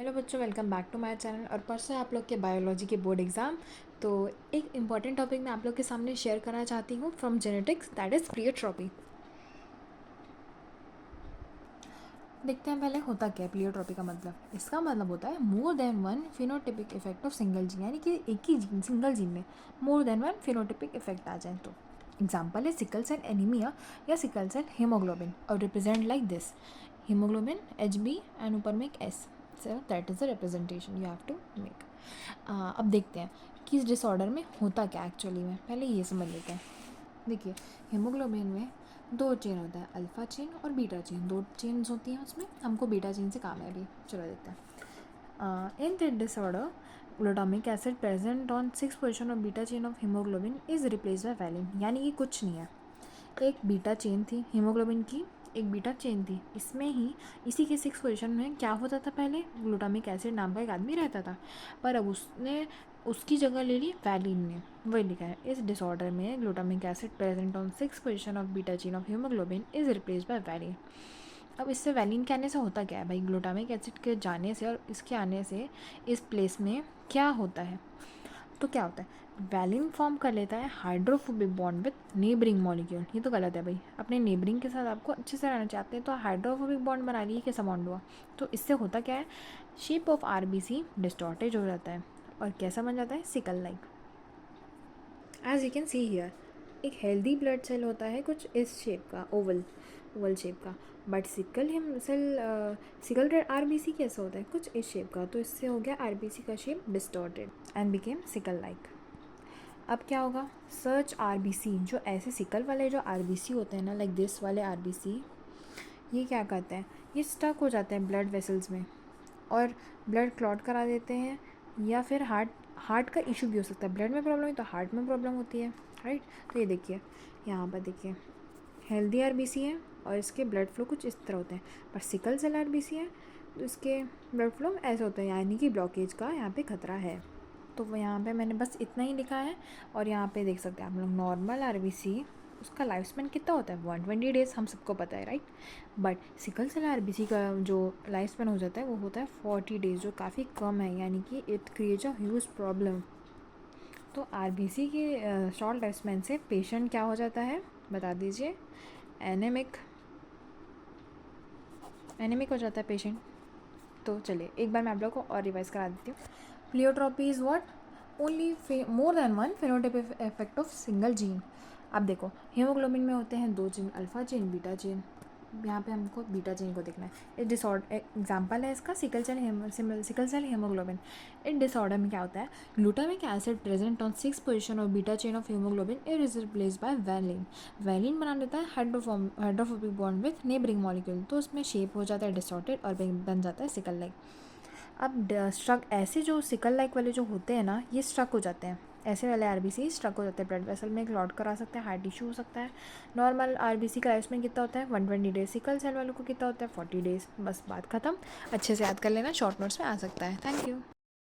Hello बच्चों, welcome back to my channel. और परसों आप लोग के बायोलॉजी के बोर्ड एग्ज़ाम, तो एक इम्पॉर्टेंट टॉपिक मैं आप लोग के सामने शेयर करना चाहती हूँ from genetics, that is pleiotropy. देखते हैं पहले होता क्या है प्लियोट्रॉपी का मतलब। इसका मतलब होता है more than one phenotypic effect of single gene, यानी कि एक ही जीन सिंगल जीन में more than one phenotypic effect आ जाए। तो एग्जाम्पल है सिकल सेल एनीमिया या सिकल सेल हीमोग्लोबिन, और represent like this haemoglobin HB and ऊपर में एक S। So that is the representation you have to make. अब देखते हैं कि इस डिसऑर्डर में होता क्या एक्चुअली में, पहले ये समझ लेते हैं। देखिए, हीमोग्लोबिन में दो चेन होता है, अल्फ़ा चेन और बीटा चेन, दो चेन्स होती हैं उसमें। हमको बीटा चेन से काम है अभी, चलो देखते हैं। In this disorder glutamic acid present on 6 position of beta chain of haemoglobin is replace by valine, यानी कि कुछ नहीं है। एक बीटा चेन थी हीमोग्लोबिन की, एक बीटा चेन थी, इसमें ही इसी के 6 पोजीशन में क्या होता था, पहले ग्लूटामिक एसिड नाम का एक आदमी रहता था, पर अब उसने उसकी जगह ले ली वैलिन ने। वही लिखा है, इस डिसऑर्डर में glutamic acid present on 6 position of beta chain of haemoglobin is replace by valine. अब इससे वैलिन के आने से होता क्या है भाई, ग्लूटामिक एसिड के जाने से और इसके आने से इस प्लेस में क्या होता है, तो क्या होता है, वैलिन फॉर्म कर लेता है hydrophobic bond with neighbouring molecule. ये तो गलत है भाई, अपने नेबरिंग के साथ आपको अच्छे से रहना चाहते हैं तो हाइड्रोफोबिक बॉन्ड बना लिए, कैसा बॉन्ड हुआ। तो इससे होता क्या है, शेप ऑफ RBC डिस्टॉर्टेज हो जाता है और कैसा बन जाता है, sickle like. As you can see here, एक हेल्दी ब्लड सेल होता है कुछ इस शेप का, ओवल ओवल शेप का, बट सिकल रेड RBC कैसा होता है, कुछ इस शेप का। तो इससे हो गया RBC का shape distorted and became sickle like. अब क्या होगा, सर्च RBC, जो ऐसे सिकल वाले जो RBC होते हैं ना, लाइक दिस वाले RBC, ये क्या करते हैं, ये स्टक हो जाते हैं ब्लड वेसल्स में और ब्लड क्लॉट करा देते हैं, या फिर हार्ट का इशू भी हो सकता है। ब्लड में प्रॉब्लम है तो हार्ट में प्रॉब्लम होती है, राइट। तो ये देखिए, यहाँ पर देखिए हेल्दी RBC है और इसके ब्लड फ्लो कुछ इस तरह होते हैं, पर सिकल सेल RBC है तो इसके ब्लड फ्लो ऐसे होते हैं, यानी कि ब्लॉकेज का यहाँ पे खतरा है। तो वो यहाँ पे मैंने बस इतना ही लिखा है। और यहाँ पे देख सकते हैं आप लोग, नॉर्मल RBC उसका लाइफ स्पैन कितना होता है, 120 डेज़, हम सबको पता है, right. But sickle cell RBC का जो लाइफ स्पैन हो जाता है वो होता है 40 डेज़, जो काफ़ी कम है, यानी कि it creates a huge problem. तो RBC की शॉर्ट लाइफ स्पैन से पेशेंट क्या हो जाता है, बता दीजिए, एनेमिक हो जाता है पेशेंट। तो चलिए एक बार मैं आप लोग को और रिवाइज करा देती हूँ। Pleiotropy is what, only more than one phenotypic effect of single gene. अब देखो, हीमोग्लोबिन में होते हैं दो gene, alpha chain beta chain. यहाँ पे हमको बीटा चेन को देखना है। इस डिसऑर्डर एग्जांपल है इसका सिकल सेल हीमोग्लोबिन। इस डिसऑर्डर में क्या होता है, glutamic acid present on 6 position of beta chain of haemoglobin is replaced by valine. Valine बना देता है hydrophobic bond with neighbouring molecule, तो उसमें शेप हो जाता है डिसऑर्डेड और बन जाता है सिकल लाइक। अब स्ट्रक ऐसे जो सिकल लाइक वाले जो होते हैं ना, ये स्ट्रक हो जाते हैं, ऐसे वाले RBC स्ट्रक हो जाते हैं ब्लड वेसल में, क्लॉट करा सकते हैं, हार्ट इशू हो सकता है। नॉर्मल RBC का लाइफ स्पैन कितना होता है, 120 डेज। सिकल सेल वालों को कितना होता है, 40 डेज। बस बात खत्म, अच्छे से याद कर लेना, शॉर्ट नोट्स में आ सकता है। Thank you.